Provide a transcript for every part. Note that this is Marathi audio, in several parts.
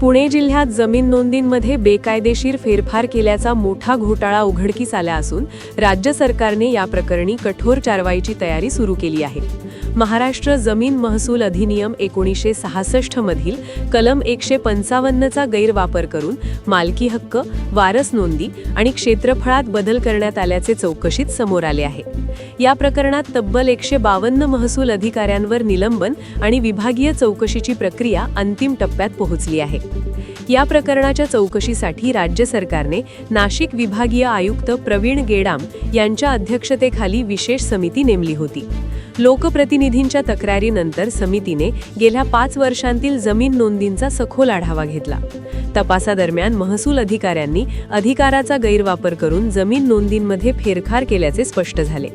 पुणे जिल्ह्यात जमीन नोंदींमध्ये बेकायदेशीर फेरफार केल्याचा मोठा घोटाळा उघडकीस आला असून राज्य सरकारने या प्रकरणी कठोर कारवाईची तयारी सुरू केली आहे। महाराष्ट्र जमीन महसूल अधिनियम 1966 मधील कलम 155 चा गैरवापर करून मालकी हक्क, वारस नोंदी आणि क्षेत्रफळात बदल करण्यात आल्याचे चौकशीत समोर आले आहे। या प्रकरणात तब्बल 152 महसूल अधिकाऱ्यांवर निलंबन आणि विभागीय चौकशीची प्रक्रिया अंतिम टप्प्यात पोहोचली आहे। या प्रकरणाच्या चौकशीसाठी राज्य सरकारने नाशिक विभागीय आयुक्त प्रवीण गेडाम यांच्या अध्यक्षतेखाली विशेष समिती नेमली होती। लोकप्रतिनिधींच्या तक्रारीनंतर समितीने गेल्या 5 वर्षांतील जमीन नोंदींचा सखोल आढावा घेतला। तपासादरम्यान महसूल अधिकाऱ्यांनी अधिकाराचा गैरवापर करून जमीन नोंदींमध्ये फेरफार केल्याचे स्पष्ट झाले।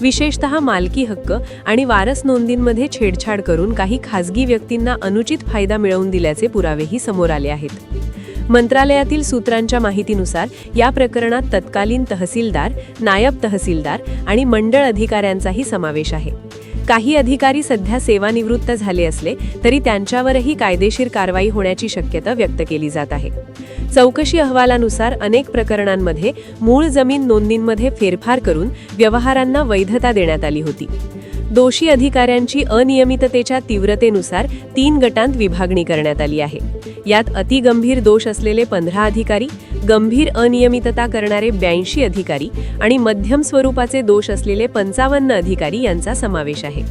विशेषतः मालकी हक्क आणि वारस नोंदींमध्ये छेडछाड करून काही खासगी व्यक्तींना अनुचित फायदा मिळवून दिल्याचे पुरावेही समोर आले आहेत। मंत्रालयातील सूत्रांच्या माहितीनुसार या प्रकरणात तत्कालीन तहसीलदार, नायब तहसीलदार आणि मंडळ अधिकाऱ्यांचाही समावेश आहे। काही अधिकारी सध्या सेवानिवृत्त झाले असले तरी त्यांच्यावरही कायदेशीर कारवाई होण्याची शक्यता व्यक्त केली जात आहे। चौकशी अहवालानुसार अनेक प्रकरणांमध्ये मूळ जमीन नोंदींमध्ये फेरफार करून व्यवहारांना वैधता देण्यात आली होती। दोषी अधिकाऱ्यांची अनियमिततेच्या तीव्रतेनुसार 3 गटांत विभागणी करण्यात आली आहे। यात अतिगंभीर दोष असलेले 15 अधिकारी, गंभीर अनियमितता करणारे 82 अधिकारी आणि मध्यम स्वरूपाचे दोष असलेले 55 अधिकारी यांचा समावेश आहे।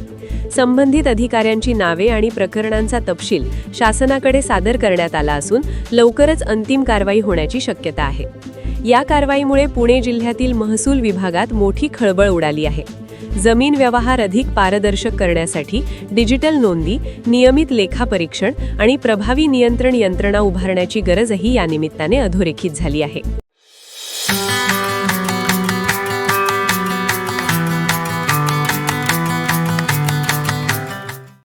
संबंधित अधिकाऱ्यांची नावे आणि प्रकरणांचा तपशील शासनाकडे सादर करण्यात आला असून लवकरच अंतिम कारवाई होण्याची शक्यता आहे। या कारवाईमुळे पुणे जिल्ह्यातील महसूल विभागात मोठी खळबळ उडाली आहे। जमीन व्यवहार अधिक पारदर्शक करण्यासाठी डिजिटल नोंदी, नियमित लेखापरीक्षण आणि प्रभावी नियंत्रण यंत्रणा उभारण्याची गरजही या निमित्ताने अधोरेखित झाली आहे।